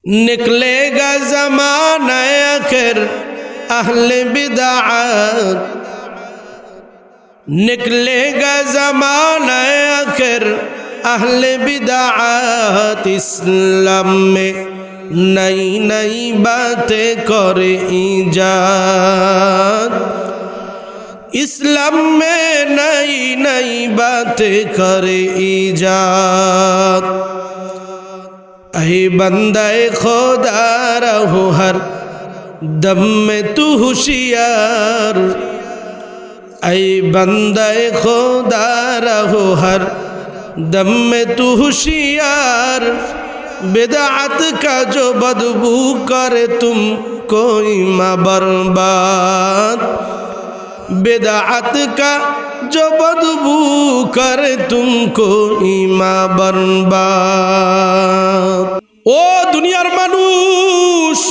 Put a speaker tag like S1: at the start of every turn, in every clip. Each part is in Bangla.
S1: निकलेगा ज़माना आखिर अहले बिदअत, निकलेगा ज़माना आखिर अहले बिदअत। इस्लाम में नई नई बातें करे ईजाद, इस्लाम में नई नई बातें करे ईजाद। ऐ बंदाए खुदा रहो हर दम में तू होशियार, ऐ बंदाए खुदा रहो हर दम में तू होशियार। बिदअत का जो बदबू करे तुम कोई माँ बर्बाद, बिदअत का जो बदबू करे तुमको ईमा बर्बाद। ओ दुनियार मानुष,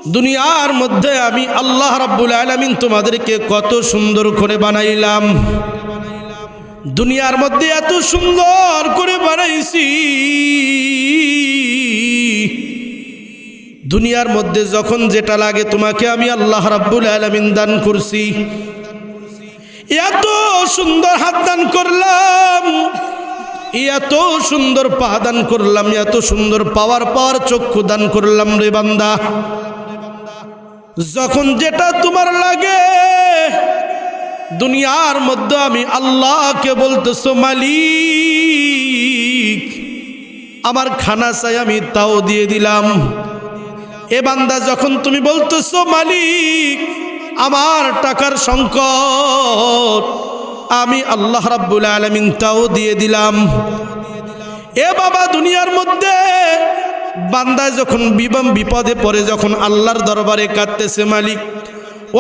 S1: दुनियार मध्य आमी अल्लाह रब्बुल आलामीन तुम्हादेरके कत सुंदर करे बानाइलाम, दुनियार मध्य एत सुंदर करे बानाइছি। दुनियार मध्य যখন যেটা লাগে তোমাকে আমি আল্লাহ রাব্বুল আলামিন দান করছি। এত সুন্দর হাত দান করলাম, এত সুন্দর পা দান করলাম, এত সুন্দর পাওয়ার চক্ষু দান করলাম রে বান্দা। যখন যেটা তোমার লাগে দুনিয়ার মধ্যে আমি আল্লাহকে বলতেছো মালিক আমার খানা চাই, আমি তাও দিয়ে দিলাম। এ বান্দা যখন তুমি বলতেছো মালিক আমার টাকার সংকট, আমি আল্লাহ রাব্বুল আলামিন তাও দিয়ে দিলাম। এ বাবা দুনিয়ার মধ্যে বান্দা যখন বিপদে পড়ে, যখন আল্লাহর দরবারে কাঁদতেছে মালিক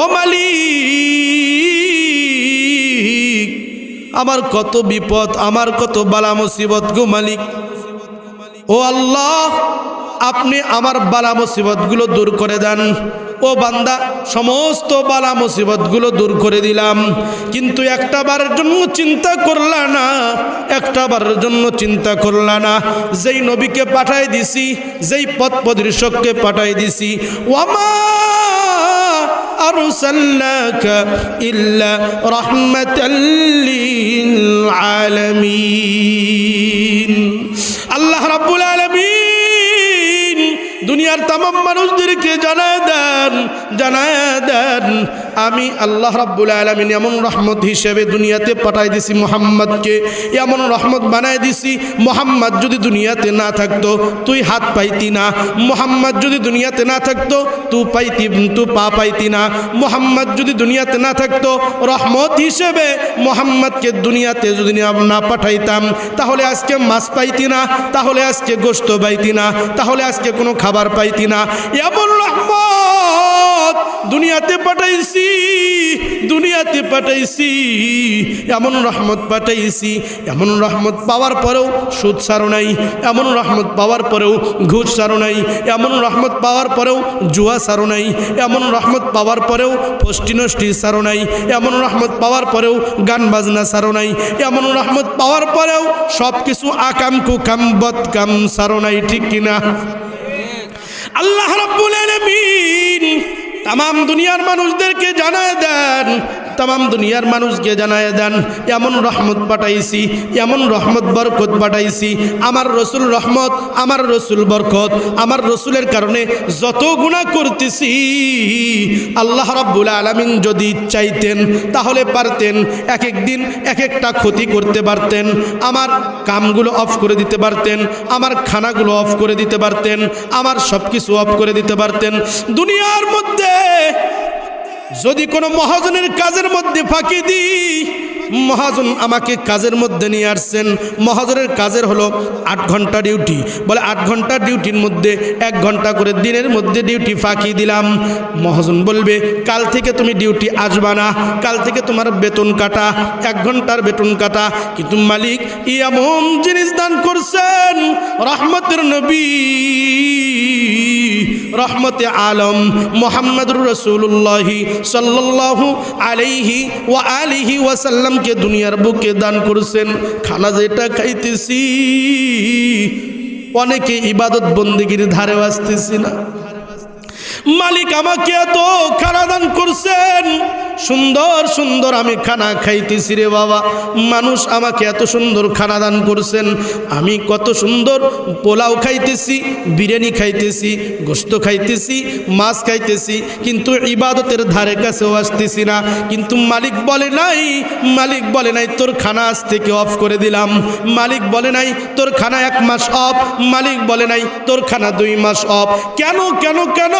S1: ও মালিক আমার কত বিপদ, আমার কত বালা মুসিবত গো মালিক, ও আল্লাহ আপনি আমার বালা মুসিবতগুলো দূর করে দেন। ও বান্দা সমস্ত বালা মুসিবতগুলো দূর করে দিলাম, কিন্তু একটা বারের জন্য চিন্তা করলা না, একটা বারের জন্য চিন্তা করলা না যেই নবীকে পাঠাই দিছি, যেই পথ প্রদর্শককে পাঠাই দিছি, ওয়ামা আরসালনাকা ইল্লা রাহমাতাল লিল আলামিন। আল্লাহ রাব্বুল আলামিন দুনিয়ার तमाम মানুষদেরকে জানায় দেন আমি আল্লাহ রাব্বুল আলামিন এমন রহমত হিসেবে দুনিয়াতে পাঠাই দিছি মুহাম্মদকে, এমন রহমত বানাই দিছি। মুহাম্মদ যদি দুনিয়াতে না থাকতো তুই হাত পাইতি না, মুহাম্মদ যদি দুনিয়াতে না থাকতো তুই পা পাইতি না, মুহাম্মদ যদি দুনিয়াতে না থাকতো রহমত হিসেবে মুহাম্মদকে দুনিয়াতে যদি না পাঠাইতাম তাহলে আজকে মাছ পাইতি না, তাহলে আজকে গোশত পাইতি না, তাহলে আজকে কোনো খাবার পাইতি না। এমন রহমত দুনিয়াতে পাঠাইছি, দুনিয়াতে পাঠাইছি, এমন রহমত পাঠাইছি। এমন রহমত পাওয়ার পরেও সুদ ছাড়ো নাই, এমন রহমত পাওয়ার পরেও ঘুষ ছাড়ো নাই, এমন রহমত পাওয়ার পরেও জুয়া ছাড়ো নাই, এমন রহমত পাওয়ার পরেও ফষ্টি নষ্টি ছাড়ো নাই, এমন রহমত পাওয়ার পরেও গান বাজনা ছাড়ো নাই, এমন রহমত পাওয়ার পরেও সব কিছু আকাম কুকাম বদকাম ছাড়ো নাই, ঠিক কিনা? আল্লাহ রাব্বুল আলামিন तमाम দুনিয়ার মানুষদেরকে জানায় দেন, तमाम দুনিয়ার মানুষকে জানায় দেন এমন রহমত পাঠাইছি, এমন রহমত বরকত পাঠাইছি। আমার রসুল রহমত, আমার রসুল বরকত, আমার রসুলের কারণে যত গুনাহ করতেছি আল্লাহ রাব্বুল আলামিন যদি চাইতেন তাহলে পারতেন এক এক দিন এক একটা ক্ষতি করতে পারতেন, আমার কামগুলো অফ করে দিতে পারতেন, আমার খানাগুলো অফ করে দিতে পারতেন, আমার সব কিছু অফ করে দিতে পারতেন। দুনিয়ার মধ্যে যদি কোনো মহাজনের কাজের মধ্যে ফাঁকি দিই, মহাজন আমাকে কাজের মধ্যে নিয়ে আসছেন, মহাজনের কাজের হলো 8 ঘন্টা ডিউটি, বলে 8 ঘন্টা ডিউটির মধ্যে 1 ঘন্টা করে দিনের মধ্যে ডিউটি ফাঁকি দিলাম। মহাজন বলবে কাল থেকে তুমি ডিউটি আসবা না, কাল থেকে তোমার বেতন কাটা, 1 ঘন্টার বেতন কাটা। কিন্তু মালিক এমন জিনিস দান করছেন, রহমতের নবী रहमत आलम मुहम्मदुर रसूलुल्लाह सल्लल्लाहु अलैहि व आलिहि वसल्लम के दुनियार बुके दान करছেন। खाना जेटा खाइतेছি অনেকে ইবাদত বন্দেগীর ধারেও আসতেছি না। মালিক আমাকে এত খানা দান করছেন, সুন্দর সুন্দর আমি খানা খাইতেছি রে বাবা। মানুষ আমাকে এত সুন্দর খানা দান করছেন, আমি কত সুন্দর পোলাও খাইতেছি, বিরিয়ানি খাইতেছি, গোশত খাইতেছি, মাছ খাইতেছি, কিন্তু ইবাদতের ধারে কাছেও আসতেছি না। কিন্তু মালিক বলে নাই তোর খানা আজ থেকে অফ করে দিলাম। মালিক বলে নাই তোর খানা 1 মাস অফ। মালিক বলে নাই তোর খানা 2 মাস অফ। কেন কেন কেন?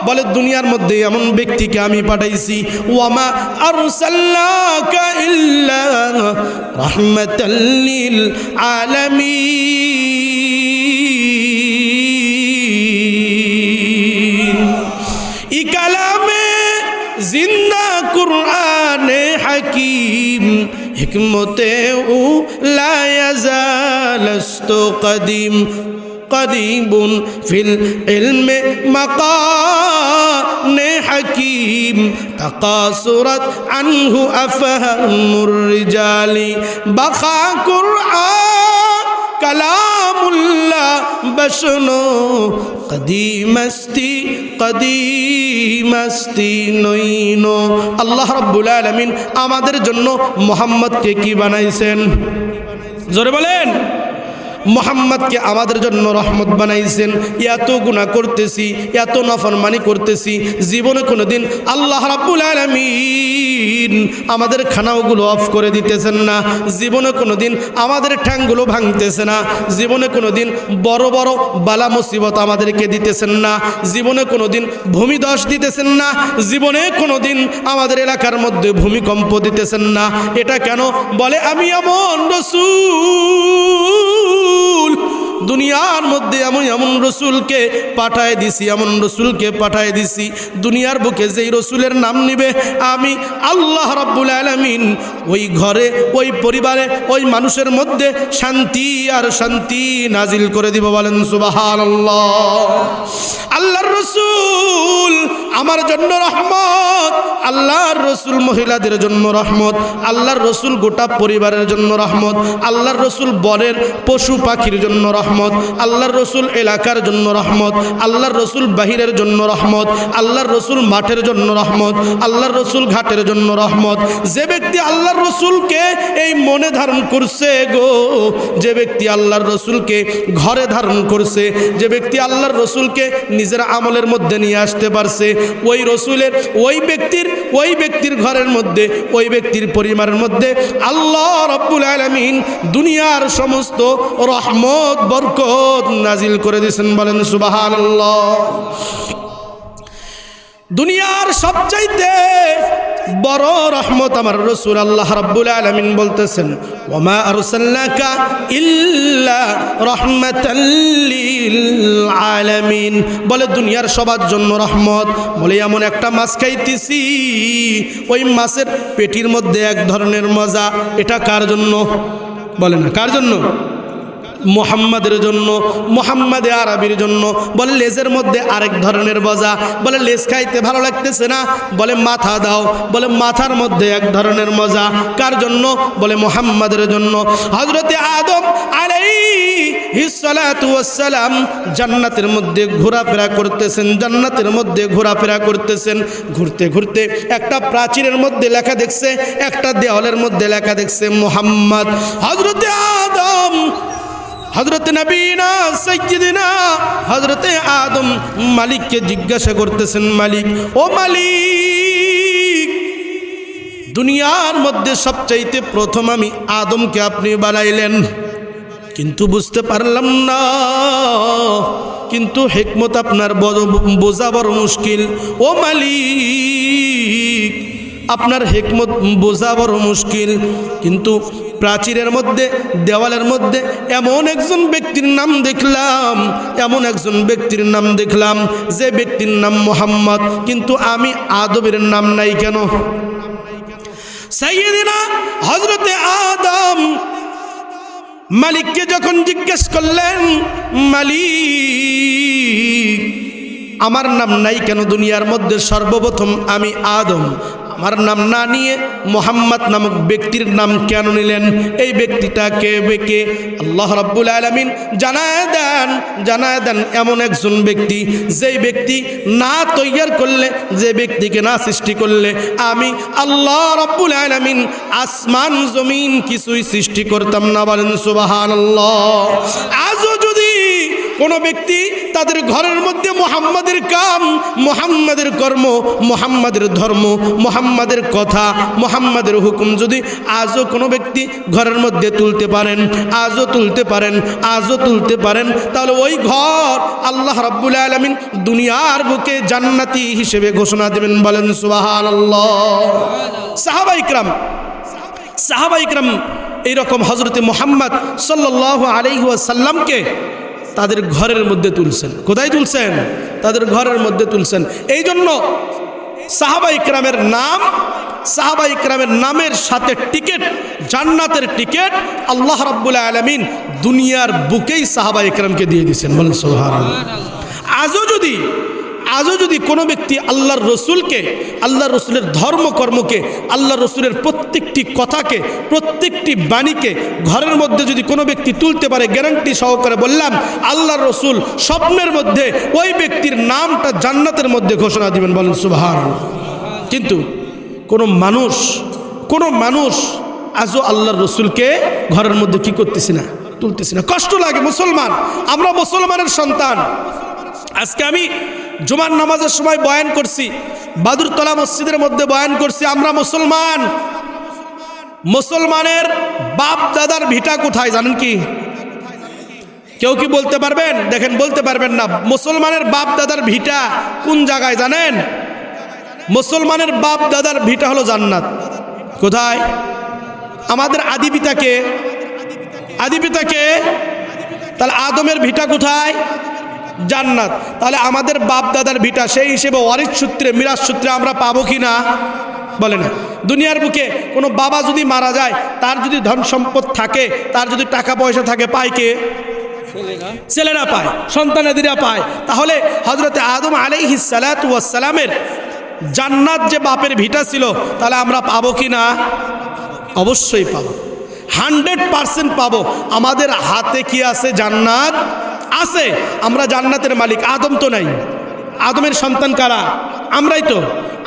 S1: বলে দুনিয়ার মধ্যে এমন ব্যক্তিকে আমি পাঠাইছি, ওয়ামা আরসালনাকা ইল্লা রাহমাতাল লিল আলামিন। ই কালামে জিন্দা কুরআনে হাকিম, হিকমতে উ লা ইয়াজালস্তু কদিম, কদিবুন ফিল ইলমে মাকানে হাকিম, তাকাসুরাত আনহু আফহামুর রিজালি, বাখা কুরআন কালামুল্লাহ বশনো, কদিমাস্তি নইনো। আল্লাহ রাব্বুল আলামিন আমাদের জন্য মুহাম্মদকে কি বানাইছেন? জোরে বলেন। মুহাম্মদকে আমাদের জন্য রহমত বানাইছেন। এত গুনাহ করতেছি, এত নাফরমানি করতেছি, জীবনে কোনোদিন আল্লাহ রাব্বুল আলামিন আমাদের খানাওগুলো অফ করে দিতেছেন না। জীবনে কোনোদিন আমাদের ঠ্যাংগুলো ভাঙতেছে না। জীবনে কোনোদিন বড় বড় বালা মুসিবত আমাদেরকে দিতেছেন না। জীবনে কোনোদিন ভূমিধস দিতেছেন না। জীবনে কোনোদিন আমাদের এলাকার মধ্যে ভূমিকম্প দিতেছেন না। এটা কেন? বলে আমি এমন রাসূল দুনিয়ার মধ্যে এমন রসুলকে পাঠায় দিছি, এমন রসুলকে পাঠায় দিছি, দুনিয়ার বুকে যেই রসুলের নাম নিবে আমি আল্লাহ রাব্বুল আলামিন ওই ঘরে, ওই পরিবারে, ওই মানুষের মধ্যে শান্তি আর শান্তি নাজিল করে দিব। বলেন সুবহানাল্লাহ। আল্লাহর রসুল আমার জন্য রহমত, আল্লাহর রসুল মহিলাদের জন্য রহমত, আল্লাহর রসুল গোটা পরিবারের জন্য রহমত, আল্লাহর রসুল বনের পশু পাখির জন্য রহমত, আল্লাহর রসুল এলাকার জন্য রহমত, আল্লাহর রসুল বাহিরের জন্য রহমত, আল্লাহর রসুল মাঠের জন্য রহমত, আল্লাহর রসুল ঘাটের জন্য রহমত। যে ব্যক্তি আল্লাহর রসুলকে এই মনে ধারণ করছে গো, যে ব্যক্তি আল্লাহর রসুলকে ঘরে ধারণ করছে, যে ব্যক্তি আল্লাহর রসুলকে নিজের আমলের মধ্যে নিয়ে আসতে পারছে, ওই রসুলের ওই ব্যক্তির ঘরের মধ্যে, ওই ব্যক্তির পরিবারের মধ্যে আল্লাহ রাব্বুল আলামিন দুনিয়ার সমস্ত রহমত বরকত নাজিল করে দিয়েছেন। বলেন সুবহানাল্লাহ। দুনিয়ার সবচাইতে বড় রহমত আমার রাসূল আল্লাহ রাব্বুল আলামিন বলতেছেন, ওয়ামা আরসালনাকা ইল্লা রাহমাতাল লিল আলামিন। বলে দুনিয়ার সবার জন্য রহমত। বলে এমন একটা মাছ খাইতেছি, ওই মাছের পেটির মধ্যে এক ধরনের মজা। এটা কার জন্য? বলে না কার জন্য? মুহাম্মাদের জন্য, মুহাম্মাদে আরবির জন্য। বলে লেজের মধ্যে আরেক ধরনের মজা। বলে লেজ খাইতে ভালো লাগতেছে না, বলে মাথা দাও। বলে মাথার মধ্যে এক ধরনের মজা। কার জন্য? বলে মুহাম্মাদের জন্য। হযরতে আদম আলাইহিস সালাতু ওয়াস সালাম জান্নাতের মধ্যে ঘোরাফেরা করতেছেন, জান্নাতের মধ্যে ঘোরাফেরা করতেছেন। ঘুরতে ঘুরতে একটা প্রাচীরের মধ্যে লেখা দেখছে, একটা দেওয়ালের মধ্যে লেখা দেখছে মুহাম্মদ। হযরতে আদম, হযরত নবীনা সাইয়্যিদিনা হযরতে আদম মালিককে জিজ্ঞাসা করতেছেন, মালিক ও মালিক, দুনিয়ার মধ্যে সবচাইতে প্রথম আমি আদমকে আপনি বানাইলেন, কিন্তু বুঝতে পারলাম না, কিন্তু হিকমত আপনার বোঝা বড় মুশকিল। ও মালিক, আপনার হিকমত বোঝা বড় মুশকিল। কিন্তু প্রাচীরের মধ্যে, দেওয়ালের মধ্যে এমন একজন ব্যক্তির নাম দেখলাম, এমন একজন ব্যক্তির নাম দেখলাম যে ব্যক্তির নাম মুহাম্মদ, কিন্তু আমি আদমের নাম নাই কেন? সাইয়্যিদিনা হযরতে আদম মালিককে যখন জিজ্ঞেস করলেন, মালিক আমার নাম নাই কেন দুনিয়ার মধ্যে? সর্বপ্রথম আমি আদম, আমার নাম না নিয়ে মুহাম্মদ নামক ব্যক্তির নাম কেন নিলেন? এই ব্যক্তিটা কে? আল্লাহ রাব্বুল আলামিন জানায় দেন এমন একজন ব্যক্তি, যেই ব্যক্তি না তৈয়ার করলে, যে ব্যক্তিকে না সৃষ্টি করলে আমি আল্লাহ রাব্বুল আলামিন আসমান জমিন কিছুই সৃষ্টি করতাম না। বলেন সুবহানাল্লাহ। আজও যদি কোনো ব্যক্তি তাদের ঘরের মধ্যে মুহাম্মাদের কাম, মুহাম্মাদের কর্ম, মুহাম্মাদের ধর্ম, মুহাম্মাদের কথা, মুহাম্মাদের হুকুম যদি আজও কোনো ব্যক্তি ঘরের মধ্যে তুলতে পারেন, তাহলে ওই ঘর আল্লাহ রাব্বুল আলামিন দুনিয়ার বুকে জান্নাতি হিসেবে ঘোষণা দেবেন। বলেন সুবহানাল্লাহ। সাহাবা ইকরাম এইরকম হযরতে মুহাম্মদ সাল্লাল্লাহু আলাইহি ওয়াসাল্লামকে তাদের ঘরের মধ্যে তুলছেন। কোথায় তুলছেন? তাদের ঘরের মধ্যে তুলছেন। এই জন্য সাহাবা ইকরামের নামের সাথে টিকেট, জান্নাতের টিকেট আল্লাহ রাব্বুল আলামিন দুনিয়ার বুকেই সাহাবা ইকরামকে দিয়ে দিয়েছেন। বলেন সুবহানাল্লাহ। আজও যদি কোনো ব্যক্তি আল্লাহর রসুলকে, আল্লাহর রসুলের ধর্মকর্মকে, আল্লাহর রসুলের প্রত্যেকটি কথাকে, প্রত্যেকটি বাণীকে ঘরের মধ্যে যদি কোনো ব্যক্তি তুলতে পারে, গ্যারান্টি সহকারে বললাম আল্লাহর রসুল স্বপ্নের মধ্যে ওই ব্যক্তির নামটা জান্নাতের মধ্যে ঘোষণা দিবেন। বলেন সুবহানাল্লাহ। কিন্তু কোনো মানুষ আজও আল্লাহর রসুলকে ঘরের মধ্যে কি করতেছি না, তুলতেছি না। কষ্ট লাগে। আমরা মুসলমানের সন্তান। আজকে আমি জুমার নামাজের সময় বয়ান করছি, বাদুরতলা মসজিদের মধ্যে বয়ান করছি। আমরা মুসলমানের বাপ দাদার ভিটা কোথায় জানেন কি? কেউ কি বলতে পারবেন? দেখেন, বলতে পারবেন না। মুসলমানের বাপ দাদার ভিটা কোন জায়গায় জানেন? মুসলমানের বাপ দাদার ভিটা হলো জান্নাত। কোথায়? আমাদের আদি পিতাকে তাহলে আদমের ভিটা কোথায়? জান্নাত। তাহলে আমাদের বাপ দাদার ভিটা, সেই হিসেবে ওয়ারিস সূত্রে, মিরাজ সূত্রে আমরা পাবো কি না? বলে না। দুনিয়ার বুকে কোনো বাবা যদি মারা যায়, তার যদি ধন সম্পদ থাকে, তার যদি টাকা পয়সা থাকে, পায় কে? ছেলেরা পায়, সন্তানেরা পায়। তাহলে হযরতে আদম আলাইহিস সালাতু ওয়াস সালামের জান্নাত যে বাপের ভিটা ছিল, তাহলে আমরা পাবো কি না? অবশ্যই পাবো, 100% পাবো। আমাদের হাতে কি আছে? জান্নাত আছে। আমরা জান্নাতের মালিক। আদম তো নাই। আদমের সন্তান কারা? আমরাই তো।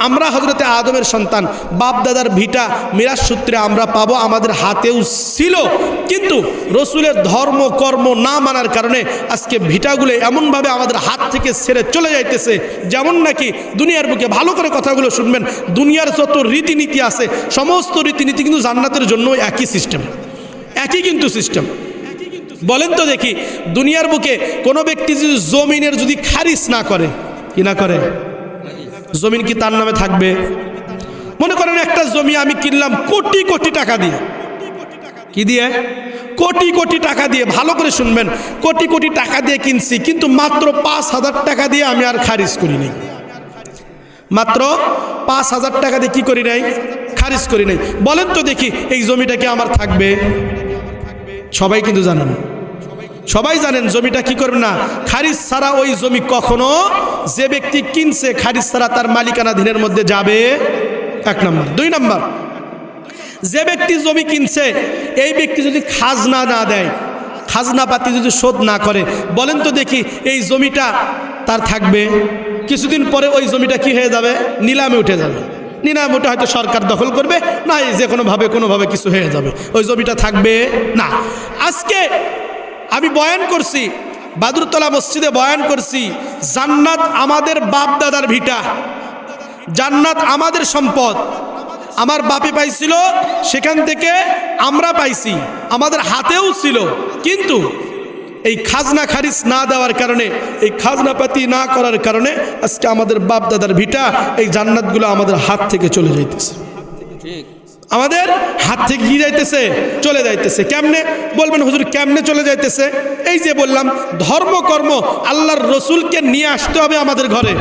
S1: আমরা হযরতে আদমের সন্তান। বাপ দাদার ভিটা মিরাজ সূত্রে আমরা পাবো, আমাদের হাতেও ছিল। কিন্তু রসুলের ধর্ম কর্ম না মানার কারণে আজকে ভিটাগুলো এমনভাবে আমাদের হাত থেকে ছেড়ে চলে যাইতেছে, যেমন নাকি দুনিয়ার বুকে, ভালো করে কথাগুলো শুনবেন, দুনিয়ার যত রীতিনীতি আছে সমস্ত রীতিনীতি কিন্তু জান্নাতের জন্য একই সিস্টেম, একই কিন্তু সিস্টেম। বলেন তো দেখি, দুনিয়ার বুকে কোনো ব্যক্তি যদি জমিনের যদি খারিজ না করে, কি না করে, জমিন কি তার নামে থাকবে? মনে করেন একটা জমি আমি কিনলাম কোটি কোটি টাকা দিয়ে। কি দিয়ে? কোটি কোটি টাকা দিয়ে। ভালো করে শুনবেন, কোটি কোটি টাকা দিয়ে কিনছি, কিন্তু মাত্র 5,000 টাকা দিয়ে আমি আর খারিজ করি নাই। মাত্র 5,000 টাকা দিয়ে কি করি নাই? খারিজ করি নাই। বলেন তো দেখি, এই জমিটা কি আমার থাকবে? সবাই কিন্তু জানেন, সবাই জানেন জমিটা কি করবে না, খারিজ ছাড়া ওই জমি কখনো, যে ব্যক্তি কিনছে খারিজ ছাড়া তার মালিকানাধীনের মধ্যে যাবে। 1 নম্বর। 2 নম্বর, যে ব্যক্তি জমি কিনছে এই ব্যক্তি যদি খাজনা না দেয়, খাজনা পাতি যদি শোধ না করে, বলেন তো দেখি এই জমিটা তার থাকবে? কিছুদিন পরে ওই জমিটা কি হয়ে যাবে? নিলামে উঠে যাবে। নিলামে উঠে হয়তো সরকার দখল করবে, না যে কোনোভাবে কিছু হয়ে যাবে, ওই জমিটা থাকবে না। আজকে আমি বয়ান করছি, বাদুরতলা মসজিদে বয়ান করছি, জান্নাত আমাদের বাপ দাদার ভিটা, জান্নাত আমাদের সম্পদ। আমার বাপে পাইছিল, সেখান থেকে আমরা পাইছি, আমাদের হাতেও ছিল। কিন্তু এই খাজনা খারিজ না দেওয়ার কারণে, এই খাজনাপাতি না করার কারণে আজকে আমাদের বাপ দাদার ভিটা, এই জান্নাতগুলো আমাদের হাত থেকে চলে যাইতেছে। আমাদের হাত থেকে কি যাইতেছে? চলে যাইতেছে। কেমনে? বলবেন হুজুর কেমনে চলে যাইতেছে? এই যে বললাম, ধর্মকর্ম আল্লাহর রসুলকে নিয়ে আসতে হবে আমাদের ঘরে।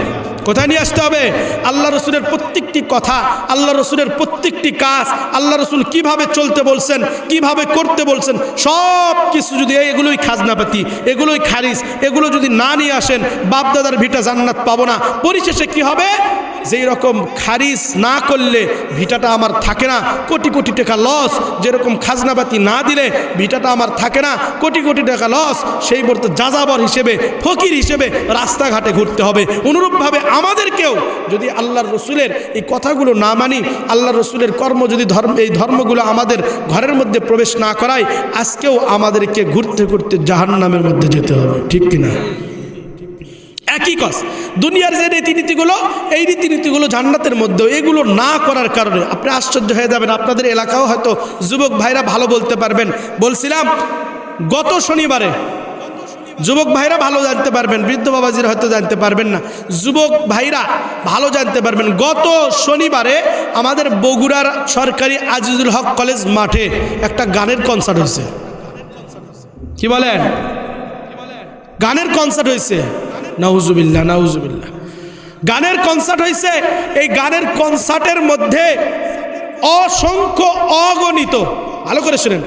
S1: কোথায় নিয়ে আসতে হবে? আল্লাহ রসুলের প্রত্যেকটি কথা, আল্লাহ রসুলের প্রত্যেকটি কাজ, আল্লাহ রসুল কিভাবে চলতে বলছেন, কিভাবে করতে বলছেন, সব কিছু যদি এগুলোই খাজনাপাতি, এগুলোই খারিজ, এগুলো যদি না নিয়ে আসেন, বাপদাদার ভিটা জান্নাত পাবো না। পরিশেষে কি হবে? যেই রকম খারিজ না করলে ভিটাটা আমার থাকে না, কোটি কোটি টাকা লস, যেরকম খাজনাবাতি না দিলে ভিটাটা আমার থাকে না, কোটি কোটি টাকা লস, সেই বলতে যাযাবর হিসেবে, ফকির হিসেবে রাস্তাঘাটে ঘুরতে হবে। অনুরূপভাবে আমাদেরকেও যদি আল্লাহর রসুলের এই কথাগুলো না মানি, আল্লাহর রসুলের কর্ম যদি এই ধর্মগুলো আমাদের ঘরের মধ্যে প্রবেশ না করায়, আজকেও আমাদেরকে ঘুরতে ঘুরতে জাহান্নামের মধ্যে যেতে হবে, ঠিক কিনা? একই কথা, দুনিয়ার যে রীতিনীতিগুলো, এই রীতিনীতিগুলো জান্নাতের মধ্যেও, এগুলো না করার কারণে আপনি আশ্চর্য হয়ে যাবেন। আপনাদের এলাকাও হয়তো যুবক ভাইরা ভালো বলতে পারবেন। বলছিলাম গত শনিবারে, যুবক ভাইরা ভালো জানতে পারবেন, বৃদ্ধ বাবাজিরা হয়তো জানতে পারবেন না, যুবক ভাইরা ভালো জানতে পারবেন। গত শনিবারে আমাদের বগুড়ার সরকারি আজিজুল হক কলেজ মাঠে একটা গানের কনসার্ট হয়েছে। কি বলেন? গানের কনসার্ট হয়েছে। নাউজুবিল্লাহ, নাউজুবিল্লাহ। গানের কনসার্ট হয়েছে। এই গানের কনসার্টের মধ্যে অসংখ্য অগণিত, ভালো করে শুনেন,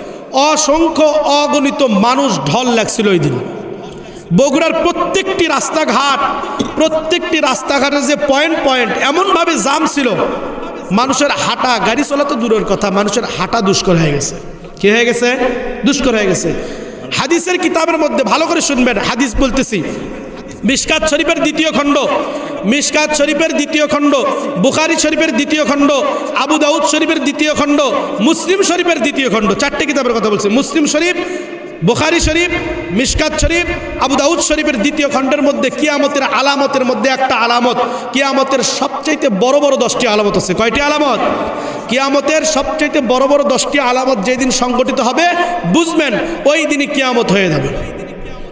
S1: অসংখ্য অগণিত মানুষ ঢল লাগছিল ওই দিন। বগুড়ার প্রত্যেকটি রাস্তাঘাটের যে পয়েন্ট পয়েন্ট এমনভাবে জাম ছিল, মানুষের হাঁটা, গাড়ি চলা তো দূরের কথা, মানুষের হাঁটা দুষ্কর হয়ে গেছে। কি হয়ে গেছে? দুষ্কর হয়ে গেছে। হাদিসের কিতাবের মধ্যে ভালো করে শুনবেন, হাদিস বলতেছি, মিশকাত শরীফের দ্বিতীয় খণ্ড, মিশকাত শরীফের দ্বিতীয় খণ্ড, বুখারী শরীফের দ্বিতীয় খণ্ড, আবু দাউদ শরীফের দ্বিতীয় খণ্ড, মুসলিম শরীফের দ্বিতীয় খণ্ড, চারটে কিতাবের কথা বলছি। মুসলিম শরীফ, বুখারী শরীফ, মিশকাত শরীফ, আবু দাউদ শরীফের দ্বিতীয় খণ্ডের মধ্যে কিয়ামতের আলামতের মধ্যে একটা আলামত, কিয়ামতের সবচাইতে বড় বড় 10টি আলামত আছে। কয়টি আলামত? কিয়ামতের সবচাইতে বড় বড় 10টি আলামত যেদিন সংগঠিত হবে, বুঝবেন ওই দিনই কিয়ামত হয়ে যাবে।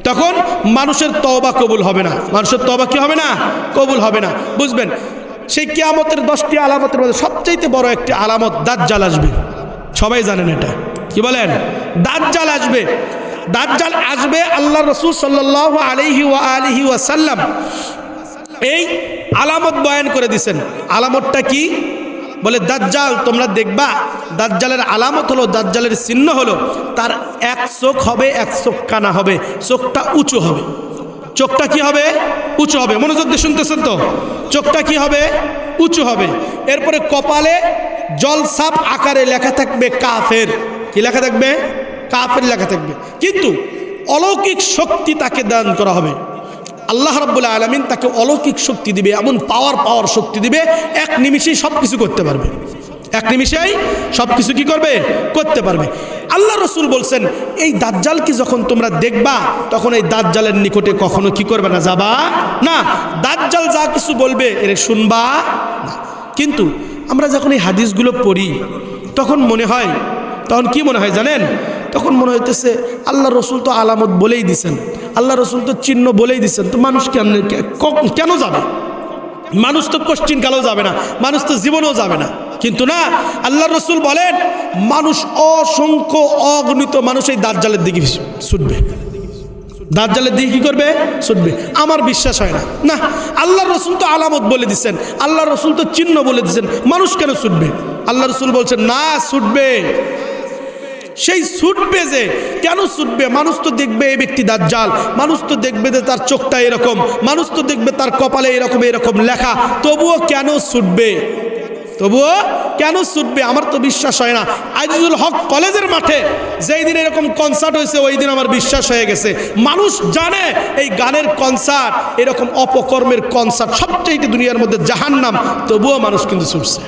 S1: তখন মানুষের তওবা কবুল হবে না। মানুষের তওবা কি হবে না? কবুল হবে না। বুঝবেন, সেই কিয়ামতের 10টি আলামতের মধ্যে সবচাইতে বড় একটি আলামত দাজ্জাল আসবে। সবাই জানেন এটা। কি বলেন? দাজ্জাল আসবে। দাজ্জাল আসবে। আল্লাহ রাসূল সাল্লাল্লাহু আলাইহি ওয়া আলিহি ওয়াসাল্লাম এই আলামত বয়ান করে দিয়েছেন। আলামতটা কি? বলে দাজ্জাল তোমরা দেখবা, দাজ্জালের আলামত হলো, দাজ্জালের চিহ্ন হলো, তার এক চোখ হবে, এক চোখ কানা হবে, চোখটা উঁচু হবে। চোখটা কি হবে? উঁচু হবে। মনোযোগ দিয়ে শুনতেছেন তো? চোখটা কি হবে? উঁচু হবে। এরপরে কপালে জলসাপ আকারে লেখা থাকবে কাফের। কি লেখা থাকবে? কাফের লেখা থাকবে। কিন্তু অলৌকিক শক্তি তাকে দান করা হবে। আল্লাহ রাব্বুল আলামিন তাকে অলৌকিক শক্তি দিবে, এমন পাওয়ার শক্তি দিবে, এক নিমিষেই সব কিছু করতে পারবে। এক নিমিষেই সব কিছু কি করবে? করতে পারবে। আল্লাহ রসুল বলছেন, এই দাজ্জালকে যখন তোমরা দেখবা, তখন এই দাজ্জালের নিকটে কখনো কি করবে না? যাবা না। দাজ্জাল যা কিছু বলবে এর শুনবা না। কিন্তু আমরা যখন এই হাদিসগুলো পড়ি, তখন কি মনে হয় জানেন? তখন মনে হইতেছে আল্লাহ রসুল তো আলামত বলেই দিছেন, আল্লাহ রসুল তো চিহ্ন বলেই দিচ্ছেন, তো মানুষ কেন যাবে? মানুষ তো কোশ্চিন কালেও যাবে না, মানুষ তো জীবনেও যাবে না। কিন্তু না, আল্লাহ রসুল বলেন মানুষ অসংখ্য অগণিত মানুষ এই দাজ্জালের দিকে ছুটবে। দাজ্জালের দিকে কি করবে? ছুটবে। আমার বিশ্বাস হয় না। না, আল্লাহ রসুল তো আলামত বলে দিচ্ছেন, আল্লাহ রসুল তো চিহ্ন বলে দিচ্ছেন, মানুষ কেন ছুটবে? আল্লাহ রসুল বলছেন না, ছুটবে। সেই ছুটবে যে কেন ছুটবে? মানুষ তো দেখবে এই ব্যক্তি দাজ্জাল, মানুষ তো দেখবে যে তার চোখটা এরকম, মানুষ তো দেখবে তার কপালে এরকম লেখা, তবুও কেন ছুটবে? আমার তো বিশ্বাস হয় না। আজিজুল হক কলেজের মাঠে যেই দিন এরকম কনসার্ট হয়েছে, ওই দিন আমার বিশ্বাস হয়ে গেছে মানুষ জানে এই গানের কনসার্ট, এরকম অপকর্মের কনসার্ট সবচেয়ে দুনিয়ার মধ্যে জাহান্নাম, তবুও মানুষ কিন্তু ছুটছে।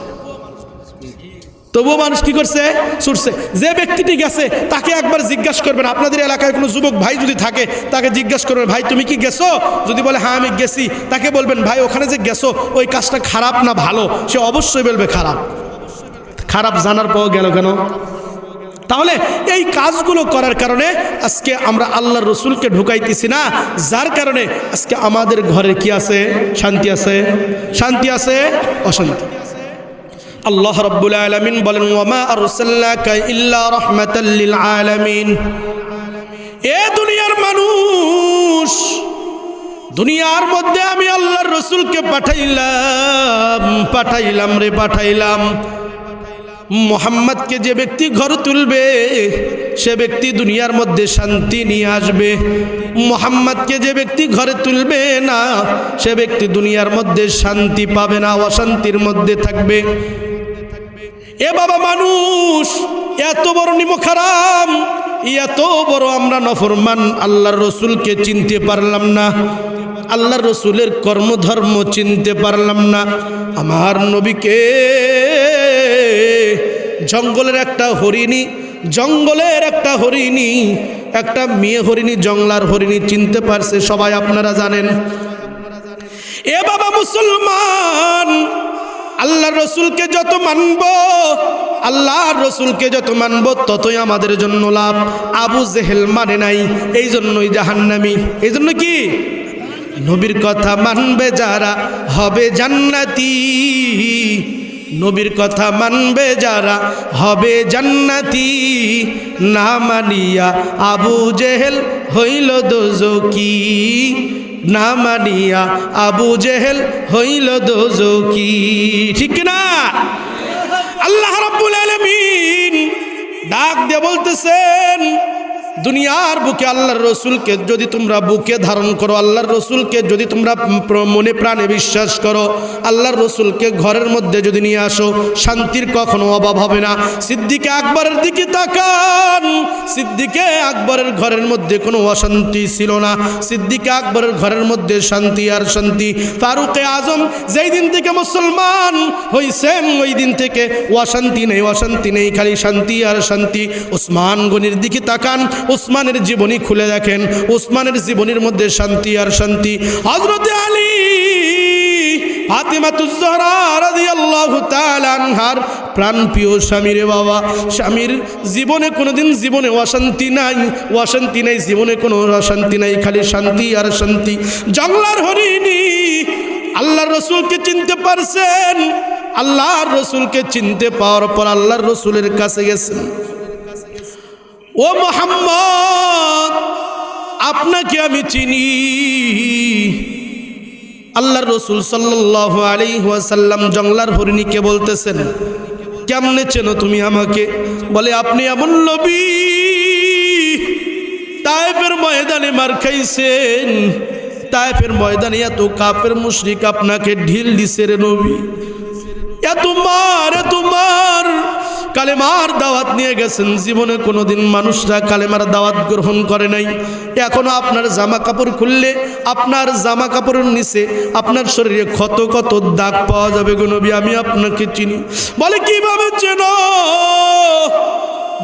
S1: তবুও মানুষ কি করছে? ছুটছে। যে ব্যক্তিটি গেছে তাকে একবার জিজ্ঞাসা করবেন, আপনাদের এলাকায় কোনো যুবক ভাই যদি থাকে তাকে জিজ্ঞাসা করবেন, ভাই তুমি কি গেছো? যদি বলে হ্যাঁ আমি গেছি, তাকে বলবেন ভাই ওখানে যে গেছো ওই কাজটা খারাপ না ভালো? সে অবশ্যই বলবে খারাপ। খারাপ জানার পর গেল কেন? তাহলে এই কাজগুলো করার কারণে আজকে আমরা আল্লাহর রসুলকে ঢুকাইতেছি না, যার কারণে আজকে আমাদের ঘরে কি আছে? শান্তি আছে? শান্তি আছে? অশান্তি। আল্লাহ রাব্বুল আলামিন বলেন, ওয়ামা আরসালনাকা ইল্লা রাহমাতাল লিল আলামিন। এ দুনিয়ার মানুষ, দুনিয়ার মধ্যে আমি আল্লাহর রসুলকে পাঠাইলাম। মুহাম্মদকে যে ব্যক্তি ঘর তুলবে সে ব্যক্তি দুনিয়ার মধ্যে শান্তি নিয়ে আসবে। মুহাম্মদকে যে ব্যক্তি ঘরে তুলবে না, সে ব্যক্তি দুনিয়ার মধ্যে শান্তি পাবে না, অশান্তির মধ্যে থাকবে। এ বাবা, মানুষ এত বড় নিমখারাম, এত বড় আমরা নফরমান, আল্লাহর রসুলকে চিনতে পারলাম না, আল্লাহর রসুলের কর্মধর্ম চিনতে পারলাম না। আমার নবীকে জঙ্গলের একটা হরিণী, একটা মেয়ে হরিণী, জংলার হরিণী চিনতে পারছে, সবাই আপনারা জানেন। এ বাবা মুসলমান, আল্লাহর রসুলকে যত মানব, আল্লাহর রসুলকে যত মানব, ততই আমাদের জন্য লাভ। আবু জেহেল মানে নাই, এই জন্যই জাহান্নামী। এই জন্য কি? নবীর কথা মানবে যারা হবে জান্নাতি, নবীর কথা মানবে যারা হবে জান্নাতি, না মানিয়া আবু জেহেল হইল দোজকি, না মানিয়া আবু জেহেল হইল দোজকি। ঠিক না? আল্লাহ রাব্বুল আলামিন ডাক দিয়ে বলতেছেন, দুনিয়ার বুকে আল্লাহর রসুলকে যদি তোমরা বুকে ধারণ করো, আল্লাহর রসুলকে যদি তোমরা মনে প্রাণে বিশ্বাস করো, আল্লাহর রসুলকে ঘরের মধ্যে যদি নিয়ে আসো, শান্তির কখনো অভাব হবে না। সিদ্দিকে আকবরের দিকে তাকান, সিদ্দিকে আকবরের ঘরের মধ্যে কোনো অশান্তি ছিল না, সিদ্দিকে আকবরের ঘরের মধ্যে শান্তি আর শান্তি। ফারুকে আজম যেই দিন থেকে মুসলমান হইছেন, ওই দিন থেকে অশান্তি নেই, অশান্তি নেই, খালি শান্তি আর শান্তি। ওসমান গনির দিকে তাকান, ওসমানের জীবনী খুলে দেখেন, ওসমানের জীবনীর মধ্যে শান্তি আর শান্তি। হযরতে আলী, ফাতিমাতুজ জহরা রাদিয়াল্লাহু তাআলা আনহার প্রাণপ্রিয় স্বামী রে বাবা, স্বামীর জীবনে কোনোদিন জীবনে অশান্তি নাই, অশান্তি নাই, জীবনে কোনো অশান্তি নাই, খালি শান্তি আর শান্তি। জংলার হরিণী আল্লাহর রসুলকে চিনতে পারছেন, আল্লাহর রসুলকে চিনতে পাওয়ার পর আল্লাহর রসুলের কাছে গেছেন। ও মুহাম্মদ, আপনাকে আমি চিনি। আল্লাহর রসুল সাল্লাল্লাহু আলাইহি ওয়াসাল্লাম জংলার হরিণীকে বলতেছেন, কেমনে চেনো তুমি আমাকে? বলে, আপনি এমন নবী, তায়েফের ময়দানে মার খাইছেন, তায়েফের ময়দানে এত কাফের মুশরিক আপনাকে ঢিল দিছে রে নবী, এত মার কালেমার দাওয়াত নিয়ে গেছেন, জীবনে কোনোদিন মানুষরা কালেমার দাওয়াত গ্রহণ করে নাই। এখনো আপনার জামা কাপড় খুললে আপনার জামা কাপড়ের নিচে আপনার শরীরে কত কত দাগ পাওয়া যাবে গো নবী, আমি আপনাকে চিনি। বলে, কিভাবে চেনো?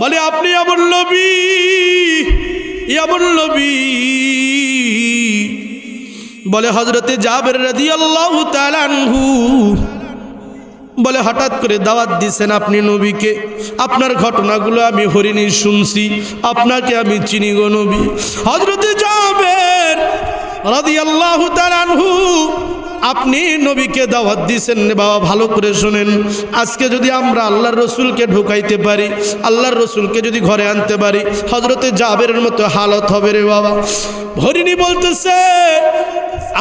S1: বলে, আপনি এমন নবী, এমন নবী। বলে, হযরতে জাবের রাদিয়াল্লাহু তাআলা আনহু বলে, হঠাৎ করে দাওয়াত দিছেন আপনি নবীকে, আপনার ঘটনাগুলো আমি হরিণী শুনছি, আপনাকে আমি চিনি গো নবী। হযরতে জাবের রাদিয়াল্লাহু তাআলা আনহু, আপনি নবীকে দাওয়াত দিছেন বাবা, ভালো করে শোনেন। আজকে যদি আমরা আল্লাহর রসুলকে ঢুকাইতে পারি, আল্লাহর রসুলকে যদি ঘরে আনতে পারি, হযরতে জাবেরের মতো হালত হবে রে বাবা। হরিণী বলতেছে,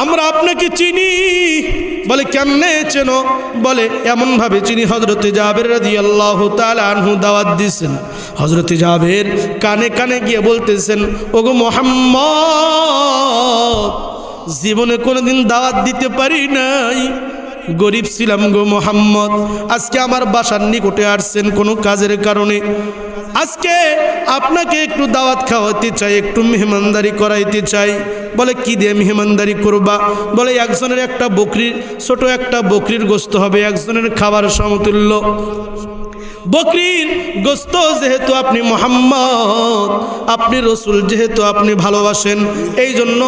S1: আমরা আপনাকে চিনি। বলে, কেমনে চেনো? বলে, এমনভাবে চিনি, হযরতে জাবের রাদিয়াল্লাহু তাআলা আনহু দাওয়াত দিছেন। হযরতে জাবের কানে কানে গিয়ে বলতেছেন, ওগো মুহাম্মদ, জীবনে কোনোদিন দাওয়াত দিতে পারি নাই, গরিব ছিলাম গো মুহাম্মদ, আজকে আমার বাসার নিকটে আসছেন কোনো কাজের কারণে, আজকে আপনাকে একটু দাওয়াত খাওয়াতে চাই, একটু মেহমানদারি করাইতে চাই। বলে, কি দিয়ে মেহমানদারি করবা? বলে, একজনের একটা বকরির, ছোট একটা বকরির গোস্ত হবে, একজনের খাবার সমতুল্য। বকরির গোস্ত যেহেতু আপনি মুহাম্মদ, আপনি রসুল যেহেতু আপনি ভালোবাসেন, এই জন্য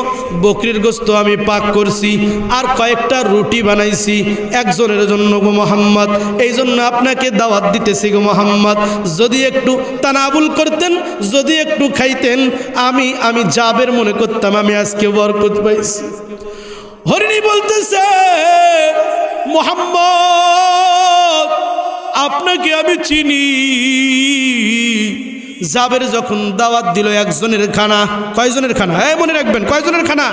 S1: বকরির গোস্ত আমি পাক করছি, আর কয়েকটা রুটি বানাইছি একজনের জন্য গো মুহাম্মদ, এই জন্য আপনাকে দাওয়াত দিতেছি গো মুহাম্মদ। যদি একটু তানাবুল করতেন, যদি একটু খাইতেন, আমি জাবের মনে করতাম আমি আজকে বরকত পাইছি। হরিণী বলতেছে, মুহাম্মদ, আপনাকে আমি চিনি। জাবের যখন দাওয়াত দিল একজনের খানা, কয়জনের খানা? হ্যাঁ, মনে রাখবেন, কয়জনের খানা?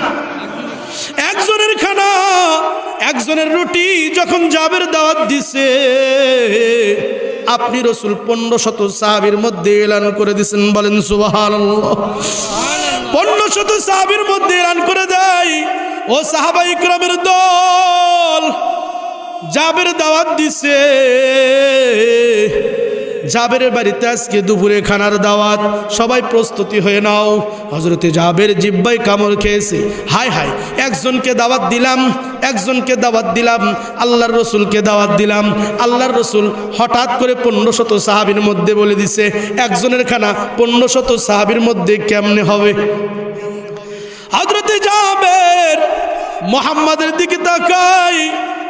S1: একজনের খানা, একজনের রুটি যখন জাবের দাওয়াত দিছে, আপনি রসুল 1500 সাহাবীর মধ্যে এলান করে দিয়েছেন। বলেন সুবহানাল্লাহ। 1500 সাহাবীর মধ্যে এলান করে দেয়, ও সাহাবা ইকরামের দল, জাবের দাওয়াত দিছে, জাবেরের বাড়িতে আজকে দুপুরে খানার দাওয়াত, সবাই প্রস্তুতি হয়ে নাও। হযরতে জাবের জিহ্বায় কামড় খেয়েছে। হায় হায়, একজনকে দাওয়াত দিলাম, একজনকে দাওয়াত দিলাম, আল্লাহর রসুলকে দাওয়াত দিলাম। আল্লাহর রসুল হঠাৎ করে 1500 সাহাবীর মধ্যে বলে দিছে, একজনের খানা 1500 সাহাবীর মধ্যে কেমনে হবে? হযরতে জাবের মুহাম্মাদের দিকে তাকাই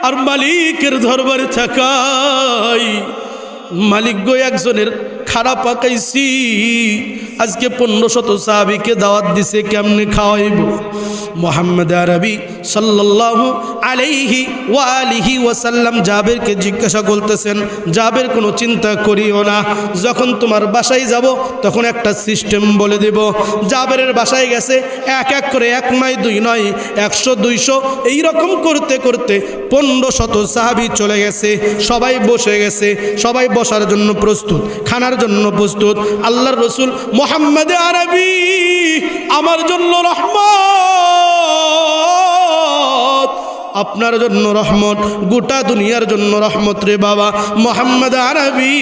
S1: আর মালিকের দরবারে তাকাই। মালিক গো, একজনের খারাপ পাকাইছি, আজকে 1500 সাহাবীকে দাওয়াত দিছে, কেমনে খাওয়াইব? মুহাম্মদ আরবি সাল্লাল্লাহু আলাইহি ওয়া আলিহি ওয়াসাল্লাম জাবেরকে জিজ্ঞাসা করতেছেন, জাবের কোনো চিন্তা করিও না, যখন তোমার বাসায় যাব তখন একটা সিস্টেম বলে দেব। জাবেরের বাসায় গেছে, এক এক করে, এক নয় দুই নয়, 100 200 এইরকম করতে করতে 1500 সাহাবী চলে গেছে। সবাই বসে গেছে, সবাই বসার জন্য প্রস্তুত, খানার জন্য প্রস্তুত। আল্লাহর রসুল মুহাম্মদ আরবি আমার জন্য রহমত, আপনার জন্য রহমত, গোটা দুনিয়ার জন্য রহমত রে বাবা। মুহাম্মদ আরবি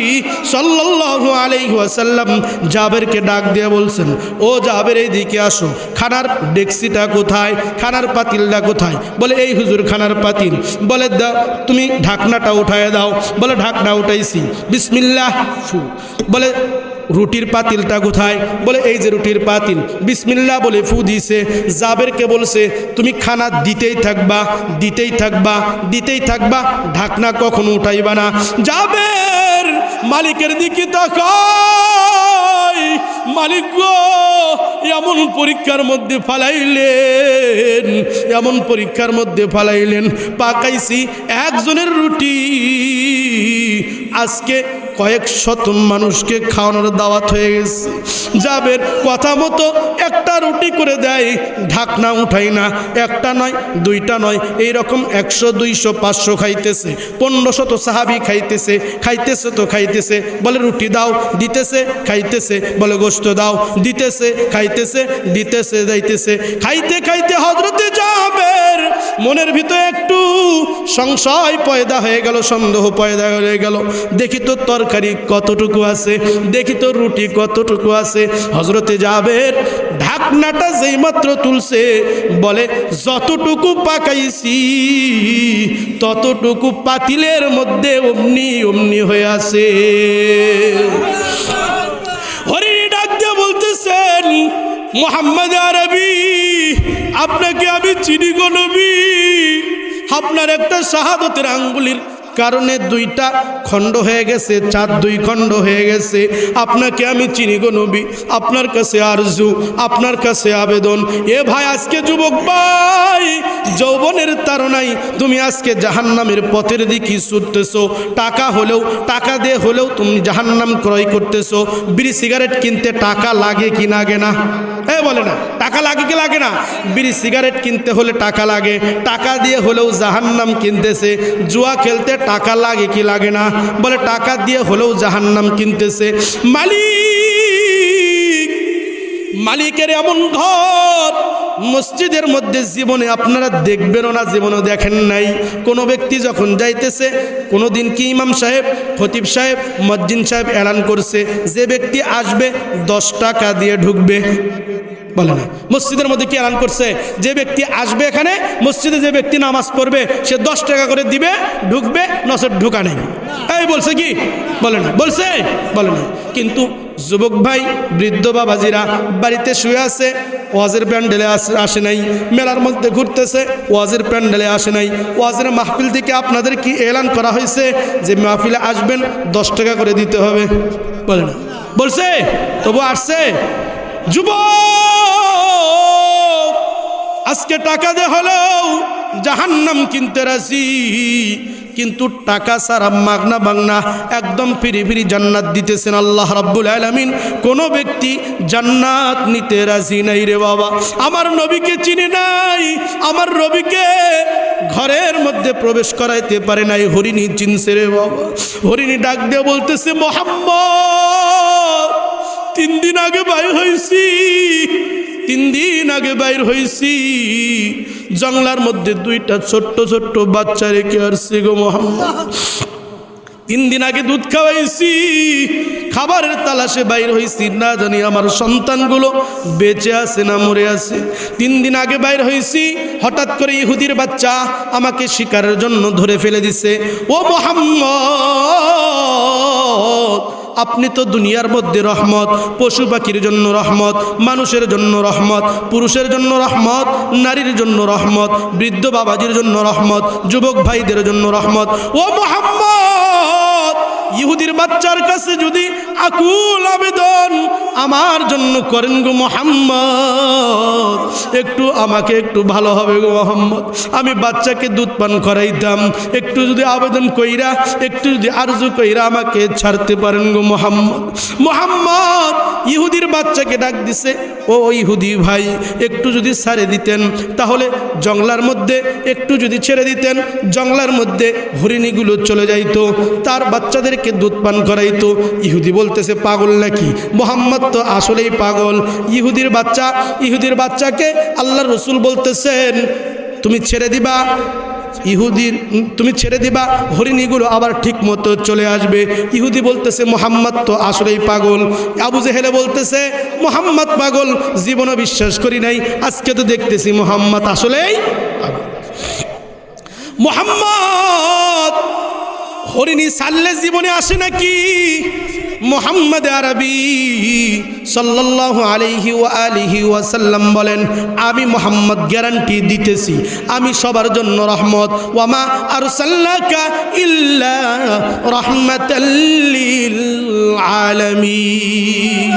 S1: সাল্লাল্লাহু আলাইহি ওয়াসাল্লাম জাবেরকে ডাক দিয়ে বলছেন, ও জাবের এইদিকে আসো, খানার ডেকসিটা কোথায়, খানার পাতিলটা কোথায়? বলে এই হুজুর খানার পাতিল। বলে দাও, তুমি ঢাকনাটা উঠায় দাও। বলে ঢাকনা উঠাইছি, বিসমিল্লাহ। বলে রুটির পাতিলটা কোথায়? বলে এই যে রুটির পাতিল। বিসমিল্লাহ বলে ফু দিছে। জাবেরকে বলছে, তুমি খানা দিতেই থাকবা, দিতেই থাকবা, দিতেই থাকবা, ঢাকনা কখনো উঠাইবা না। জাবের মালিকের দিকে তাকায়, মালিক গো, এমন পরীক্ষার মধ্যে ফালাইলেন, এমন পরীক্ষার মধ্যে ফালাইলেন, পাকাইছি একজনের রুটি, আজকে কয়েক শত মানুষকে খাওয়ানোর দাওয়াত হয়ে গেছে। জাবের কথা মতো একটা রুটি করে দেয়, ঢাকনা উঠাই না, একটা নয় দুইটা নয়, এইরকম 100 200 500 খাইতেছে, 1500 সাহাবী খাইতেছে, খাইতেছে তো খাইতেছে। বলে রুটি দাও, দিতেছে, খাইতেছে। বলে গোশত দাও, দিতেছে, খাইতেছে, দিতেছে, যাইতেছে। খাইতে খাইতে হযরতে জাবের মনের ভিতরে একটু সংশয় পয়দা হয়ে গেল, সন্দেহ পয়দা হয়ে গেল। দেখি তো তরকারি কতটুকু আছে, দেখি তো রুটি কতটুকু আছে। হযরতে জাবের ঢাকনাটা যেই মাত্র তুলছে, বলে যতটুকু পাকাইছি ততটুকু পাতিলের মধ্যে অমনি অমনি হয়ে আছে। হরিণী ডাক দিয়ে বলতেছেন, মুহাম্মদ আরবি আপনাকে আমি চিনি গো নবী, আপনার একটা শাহাদতের আঙ্গুলির কারণে 2টা খণ্ড হয়ে গেছে, 4 খণ্ড হয়ে গেছে। আপনাকে আমি চিনি গো নবী, আপনার কাছে আরজু, আপনার কাছে আবেদন। এ ভাই, আজকে যুবক ভাই, যৌবনের তাড়নায় তুমি আজকে জাহান্নামের পথের দিকে ছুটতেছো। টাকা হলেও, টাকা দিয়ে হলেও তুমি জাহান্নাম ক্রয় করতেছো। বিড়ি সিগারেট কিনতে টাকা লাগে কি লাগে না? বলে না, টাকা লাগে কি লাগে না? বিড়ি সিগারেট কিনতে হলে টাকা লাগে, টাকা দিয়ে হলেও জাহান্নাম কিনতেছে। জুয়া খেলতে টাকা লাগে কি লাগে না? বলে টাকা দিয়ে হলেও জাহান্নাম কিনতেছে। মালিকের এমন ঘর মসজিদের মধ্যে জীবনে আপনারা দেখবেনও না, জীবনেও দেখেন নাই। কোনো ব্যক্তি যখন যাইতেছে, কোনো দিন কি ইমাম সাহেব, খতিব সাহেব, মুয়াজ্জিন সাহেব এলান করছে, যে ব্যক্তি আসবে 10 টাকা দিয়ে ঢুকবে। বলে না, মসজিদের মধ্যে কি এলান করছে, যে ব্যক্তি আসবে এখানে মসজিদে, যে ব্যক্তি নামাজ পড়বে সে 10 টাকা করে দিবে, ঢুকবে, নচেত ঢোকা নেই। এই বলছে কি? বলে না, বলছে? বলে না। কিন্তু যুবক ভাই, বৃদ্ধ বাবাজিরা বাড়িতে শুয়ে আছে, ওয়াজের প্যান্ডেলে আসে নাই, মেলার মধ্যে ঘুরতেছে, ওয়াজের প্যান্ডেলে আসে নাই। ওয়াজের মাহফিল থেকে আপনাদের কি এলান করা হয়েছে যে মাহফিলে আসবেন 10 টাকা করে দিতে হবে? বলে না, বলছে? তবু আসছে। যুবক, আজকে টাকা দিয়ে হলেও জাহান্নাম কিনতে রাজি, কিন্তু টাকা ছাড়া মাগনা বাংনা একদম ফিরি ফিরি জান্নাত দিতেছেন আল্লাহ রাব্বুল আলামিন। কোনো ব্যক্তি জান্নাত নিতে রাজি নাই রে বাবা। আমার নবীকে চিনি নাই, আমার নবীকে ঘরের মধ্যে প্রবেশ করাইতে পারে নাই। হরিণী চিনছে রে বাবা। হরিণী ডাক দিয়ে বলতেছে, মোহাম্মদ 3 দিন আগে বাইর হয়েছি, 3 দিন আগে বাইর হয়েছি, জঙ্গলার মধ্যে 2টা ছোট্ট ছোট্ট বাচ্চা রেখে আসছি গো মোহাম্মদ। 3 দিন আগে দুধ খাওয়াইছি, খাবারের তালাশে বাইর হয়েছি, না জানি আমার সন্তানগুলো বেঁচে আছে না মরে আছে। 3 দিন আগে বাইর হয়েছি, হঠাৎ করে ইহুদির বাচ্চা আমাকে শিকারের জন্য ধরে ফেলে দিছে। ও মোহাম্মদ, আপনি তো দুনিয়ার মধ্যে রহমত, পশু পাখির জন্য রহমত, মানুষের জন্য রহমত, পুরুষের জন্য রহমত, নারীর জন্য রহমত, বৃদ্ধ বাবাজির জন্য রহমত, যুবক ভাইদের জন্য রহমত। ও মোহাম্মদ, ইহুদির বাচ্চার কাছে যদি আকুল আবেদন আমার জন্য করেন গো মোহাম্মদ, একটু আমাকে একটু ভালো হবে গো মোহাম্মদ, আমি বাচ্চাকে দুধ পান করাইতাম, একটু যদি আবেদন কইরা, একটু যদি আরজু কইরা আমাকে ছাড়তে পারেন গো মোহাম্মদ। মোহাম্মদ ইহুদির বাচ্চাকে ডাক দিছে, ও ইহুদি ভাই, একটু যদি ছেড়ে দিতেন তাহলে জঙ্গলার মধ্যে, একটু যদি ছেড়ে দিতেন জঙ্গলার মধ্যে হরিণীগুলো চলে যাইতো, তার বাচ্চাদেরকে দুধ পান করাইতো। ইহুদি বলতেছে, পাগল নাকি? মোহাম্মদ তো আসলেই পাগল। ইহুদির বাচ্চাকে আল্লাহর রসুল বলতেছেন, তুমি ছেড়ে দিবা, তুমি ছেড়ে দিবা, হরিণীগুলো আবার ঠিক মতো চলে আসবে। ইহুদি বলতেছে, মোহাম্মদ তো আসলেই পাগল। আবু জেহেলে বলতেছে, মোহাম্মদ পাগল, জীবনে বিশ্বাস করি নাই, আজকে তো দেখতেছি মোহাম্মদ আসলেই পাগল। মোহাম্মদ হরিণী ছাড়লে জীবনে আসে নাকি? মুহাম্মদ আরবি সাল্লাল্লাহু আলাইহি ওয়া আলিহি ওয়াসাল্লাম বলেন, আমি মুহাম্মদ গ্যারান্টি দিতেছি, আমি সবার জন্য রহমত। ওয়ামা আরসালনাকা ইল্লা রাহমাতাল লিল আলামিন।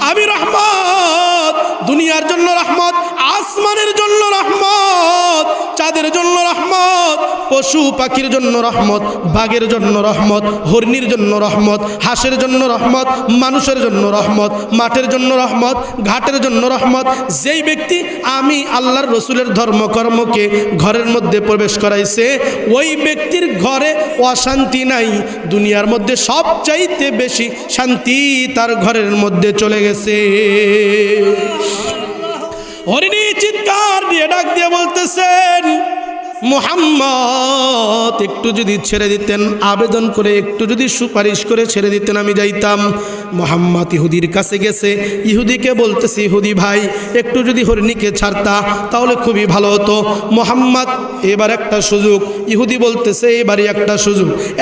S1: আমি রহমত, দুনিয়ার জন্য রহমত, আসমানের জন্য রহমত, চাঁদের জন্য রহমত, পশু পাখির জন্য রহমত, বাঘের জন্য রহমত, হরিণীর জন্য রহমত, হাঁসের জন্য রহমত, মানুষের জন্য রহমত, মাঠের জন্য রহমত, ঘাটের জন্য রহমত। যেই ব্যক্তি আমি আল্লাহর রসুলের ধর্মকর্মকে ঘরের মধ্যে প্রবেশ করাইছে, ওই ব্যক্তির ঘরে অশান্তি নাই। দুনিয়ার মধ্যে সবচাইতে বেশি শান্তি তার ঘরের মধ্যে চলে গেছে। হরিণী চিৎকার দিয়ে ডাক দিয়ে বলতেছেন, মুহাম্মদ একটু যদি ছেড়ে দিতেন, আবেদন করে একটু যদি সুপারিশ করে ছেড়ে দিতেন, আমি যাইতাম। মুহাম্মদ ইহুদির কাছে গেছে, ইহুদিকে বলতেছি, ইহুদি ভাই একটু যদি হরিণীকে ছাড়তা তাহলে খুবই ভালো হতো। মুহাম্মদ এবার একটা সুযোগ, ইহুদি বলতেছে এবারই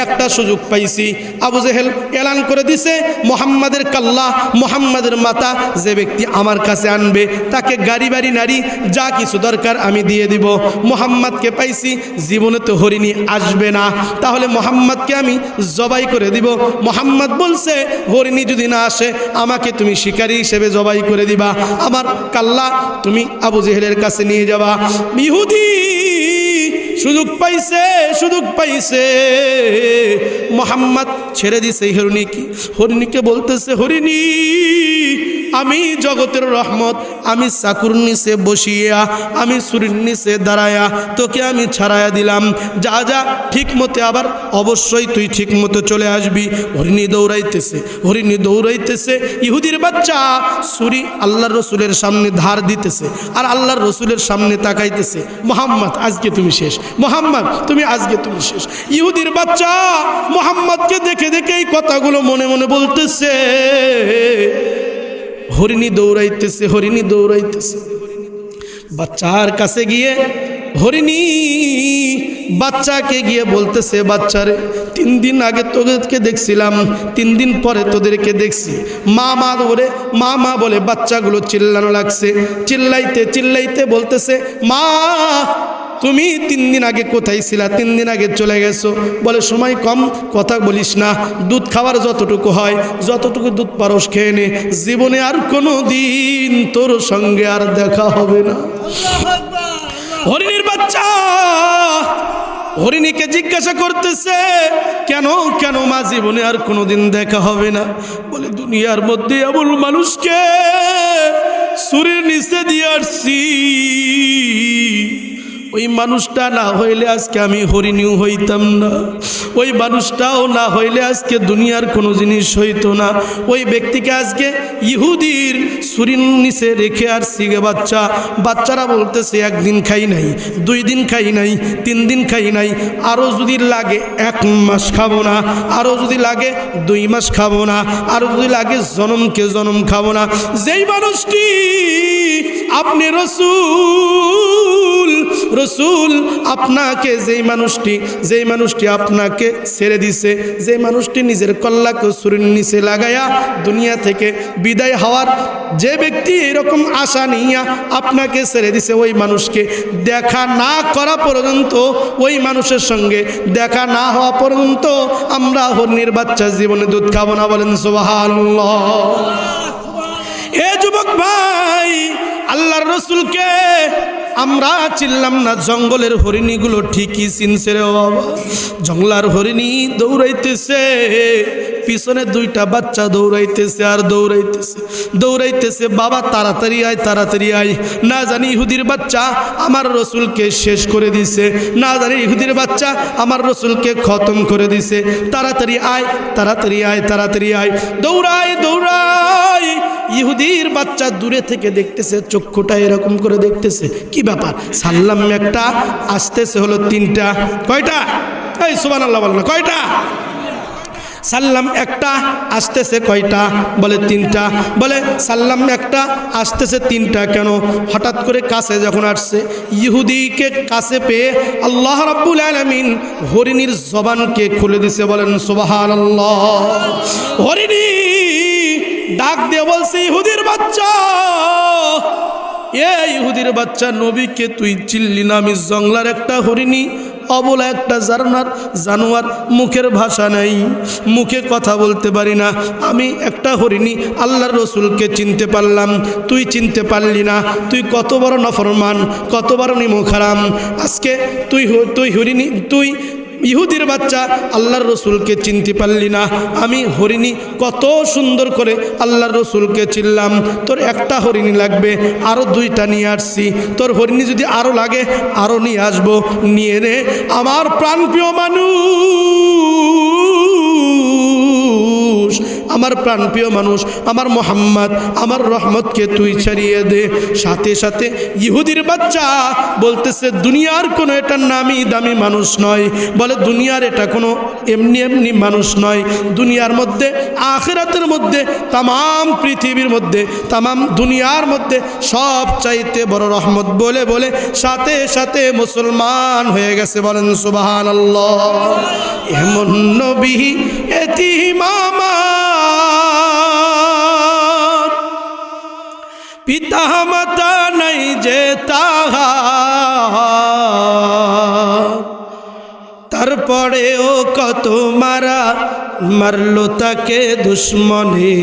S1: একটা সুযোগ পাইছি। আবু জেহেল এলান করে দিছে, মুহাম্মাদের কাল্লা, মুহাম্মাদের মাথা যে ব্যক্তি আমার কাছে আনবে তাকে গাড়ি বাড়ি নারী যা কিছু দরকার আমি দিয়ে দিব। মুহাম্মদকে পাইছি, জীবনে তো হরিণী আসবে না, তাহলে মুহাম্মদকে আমি জবাই করে দিব। মুহাম্মদ বলছে, হরিণী যদি না আসে আমাকে তুমি শিকারী হিসেবে জবাই করে দিবা, আমার কাল্লা তুমি আবু জেহেলের কাছে নিয়ে যাবা। ইহুদি সুযোগ পাইছে, মুহাম্মদ ছেড়ে দিছে হরিণীকে বলতেছে, হরিণী আমি জগতের রহমত, আমি চাকুর নিচে বসিয়া, আমি সুরির নিচে দাঁড়ায়া তোকে আমি ছাড়াইয়া দিলাম, যা যা ঠিক মতে, আবার অবশ্যই তুই ঠিক মতো চলে আসবি। হরিণী দৌড়াইতেছে, ইহুদির বাচ্চা সুরি আল্লাহর রসুলের সামনে ধার দিতেছে আর আল্লাহর রসুলের সামনে তাকাইতেছে, মুহাম্মদ আজকে তুমি শেষ, মুহাম্মদ আজকে তুমি শেষ। ইহুদির বাচ্চা মুহাম্মদকে দেখে এই কথাগুলো মনে মনে বলতেছে। হরিণী দৌড়াইতেছে, বাচ্চার কাছে গিয়ে হরিণী বাচ্চাকে গিয়ে বলতেছে, বাচ্চারে 3 দিন আগে তোদেরকে দেখছিলাম, 3 দিন পরে তোদেরকে দেখছি, মা বলে বাচ্চাগুলো চিল্লানো লাগছে। চিল্লাইতে বলতেছে, মা তুমি 3 দিন আগে কোথায় ছিলা? 3 দিন আগে চলে গেছো। বলে, সময় কম, কথা বলিস না, দুধ খাওয়ার যতটুকু হয় যতটুকু দুধ পারস খেয়ে নে, জীবনে আর কোনো দিন তোর সঙ্গে আর দেখা হবে না। হরিণীর বাচ্চা হরিণীকে জিজ্ঞাসা করতেছে, কেন মা, জীবনে আর কোনোদিন দেখা হবে না? বলে, দুনিয়ার মধ্যে এমন মানুষকে ছুরির নিচে দিয়ে আসছি, ওই মানুষটা না হইলে আজকে আমি হরিণীও হইতাম না, ওই মানুষটাও না হইলে আজকে দুনিয়ার কোনো জিনিস হইতো না। ওই ব্যক্তিকে আজকে ইহুদির ছুরির নিচে রেখে আর সিগে বাচ্চারা বলতেছে একদিন খাই নাই, 2 দিন খাই নাই, 3 দিন খাই নাই, আরও যদি লাগে 1 মাস খাবো না, আরও যদি লাগে 2 মাস খাবো না, আরও যদি লাগে জনমকে জনম খাবো না। যেই মানুষটি আপনি রসুল আপনাকে যেই মানুষটি আপনাকে ছেড়ে দিছে, যে মানুষটি নিজের কল্লাকে ছুরির নিচে লাগায়া দুনিয়া থেকে বিদায় হওয়ার যে ব্যক্তি এরকম আশা নিয়া আপনাকে ছেড়ে দিছে, ওই মানুষকে দেখা না করা পর্যন্ত, ওই মানুষের সঙ্গে দেখা না হওয়া পর্যন্ত আমরা হরিণীর বাচ্চা জীবনে দুধ খাবো না। বলেন সুবহানাল্লাহ। এ যুবক ভাই, আল্লাহর রসুলকে আমরা চিনলাম না, জঙ্গলের হরিণীগুলো ঠিকই চিনছে রে বাবা। জঙ্গলার হরিণী দৌড়াইতেছে, পিছনে 2টা বাচ্চা দৌড়াইতেছে আর দৌড়াইতেছে, বাবা তাড়াতাড়ি আয়, তাড়াতাড়ি আয়। না জানি ইহুদির বাচ্চা আমার রসুলকে শেষ করে দিছে, না জানি ইহুদির বাচ্চা আমার রসুলকে খতম করে দিছে। তাড়াতাড়ি আয়, তাড়াতাড়ি আয়, তাড়াতাড়ি আয়। দৌড়ায় দৌড়ায়। ইহুদির বাচ্চা দূরে থেকে দেখতেছে, চক্ষুটা এরকম করে দেখতেছে, কি ব্যাপার? সাল্লাম একটা, আসতেছে হলো 3টা। কয়টা? এই সুবহানাল্লাহ বলে না, কয়টা? সাল্লাম একটা, আসতেছে কয়টা? বলে 3টা। বলে সাল্লাম একটা, আসতেছে 3টা কেন? হঠাৎ করে কাছে যখন আসছে, ইহুদিকে কাছে পেয়ে আল্লাহ রাব্বুল আলামিন হরিণীর জবানকে খুলে দিছে। বলেন সুবহানাল্লাহ। হরিণী ডাক দিয়ে বলছে, ইহুদির বাচ্চা, ইহুদির বাচ্চা, নবীকে তুই চিনলি না? আমি জঙ্গলার একটা হরিণী, অবলা একটা জানোয়ার, মুখের ভাষা নাই, মুখে কথা বলতে পারি না, আমি একটা হরিণী, আল্লাহর রসুলকে চিনতে পারলাম, তুই চিনতে পারলি না। তুই কত বড় নফরমান, কত বড় নিমুখারাম। আজকে তুই হরিণী, তুই ইহুদির বাচ্চা, আল্লাহর রসুলকে চিনতে পারলি না। আমি হরিণী কত সুন্দর করে আল্লাহর রসুলকে চিনলাম। তোর একটা হরিণী লাগবে, আরও 2টা নিয়ে আসছি। তোর হরিণী যদি আরও লাগে আরও নিয়ে আসবো, নিয়ে নে। আমার প্রাণপ্রিয় মানুষ, আমার প্রাণপ্রিয় মানুষ, আমার মোহাম্মদ, আমার রহমতকে তুই ছাড়িয়ে দে। সাথে সাথে ইহুদির বাচ্চা বলতেছে, দুনিয়ার কোনো এটা নামি দামি মানুষ নয়। বলে দুনিয়ার এটা কোনো এমনি এমনি মানুষ নয়। দুনিয়ার মধ্যে, আখিরাতের মধ্যে, তামাম পৃথিবীর মধ্যে, তামাম দুনিয়ার মধ্যে সব চাইতে বড় রহমত বলে বলে সাথে সাথে মুসলমান হয়ে গেছে। বলেন সুবহানাল্লাহ। এমন নবী এতিম আমার, পিতা মাতা নাই যে তাহার, তারপরেও কত মারলো তাকে দুশ্মনে।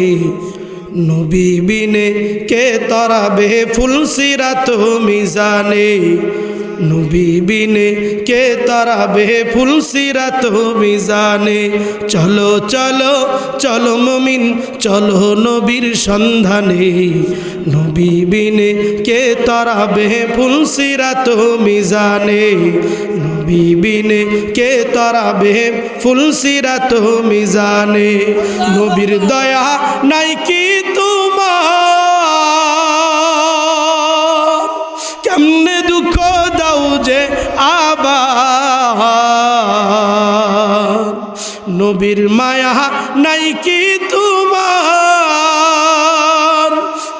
S1: নবী বিনে কে তরাবে ফুলসিরাত মিজানে, নবী বিনে কে তরাবে ফুলসিরাত মিজানে। চলো চলো চলো মুমিন, চলো নবীর সন্ধানে। নবী বিনে কে তরাবে ফুলসিরাত মিজানে, নবী বিনে কে তরাবে ফুলসিরাত মিজানে। নবীর দয়া নাই কি তোমার, কেমনে দুঃখ দাও যে আবার। নবীর মায়া নাই কি তোমার,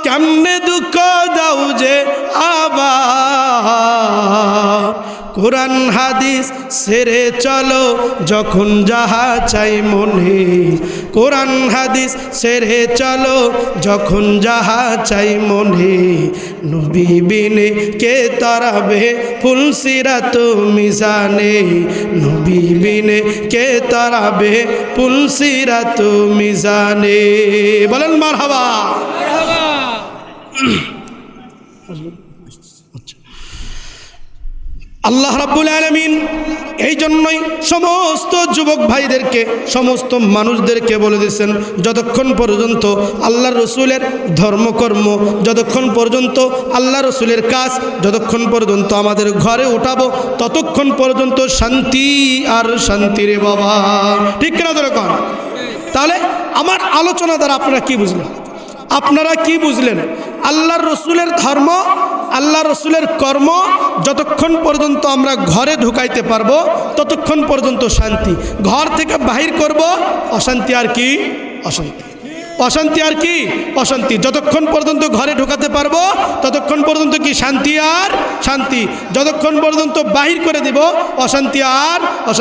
S1: কেমনে দুঃখ দাও যে আবার। কোরআন হাদিস ছেড়ে চলো যখন যাহা চাই মনে, কোরআন হাদিস ছেড়ে চলো যখন যাহা চাই মনে। নবী বিনে কে তরাবে ফুলসিরাত মিজানে, নবী বিনে কে তরাবে ফুলসিরাত মিজানে। বলেন মারহাবা। আল্লাহ রাব্বুল আলামিন এই জন্যই সমস্ত যুবক ভাইদেরকে, সমস্ত মানুষদেরকে বলে দিয়েছেন, যতক্ষণ পর্যন্ত আল্লাহ রসুলের ধর্মকর্ম, যতক্ষণ পর্যন্ত আল্লাহ রসুলের কাজ, যতক্ষণ পর্যন্ত আমাদের ঘরে উঠাবো, ততক্ষণ পর্যন্ত শান্তি আর শান্তি রে বাবা। ঠিক কিনা যেরকম? তাহলে আমার আলোচনা দ্বারা আপনারা কি বুঝলেন? আপনারা কি বুঝলেন? আল্লাহর রসুলের ধর্ম, আল্লাহ রসুলের কর্ম যতক্ষণ পর্যন্ত আমরা ঘরে ঢুকাইতে পারবো ততক্ষণ পর্যন্ত শান্তি। ঘর থেকে বাহির করব অশান্তি আর কি অশান্তি, অশান্তি আর কি অশান্তি। যতক্ষণ পর্যন্ত ঘরে ঢোকাতে পারবো ততক্ষণ পর্যন্ত কি শান্তি আর শান্তি, যতক্ষণ পর্যন্ত বাহির করে দিব অশান্তি আর অশান্তি।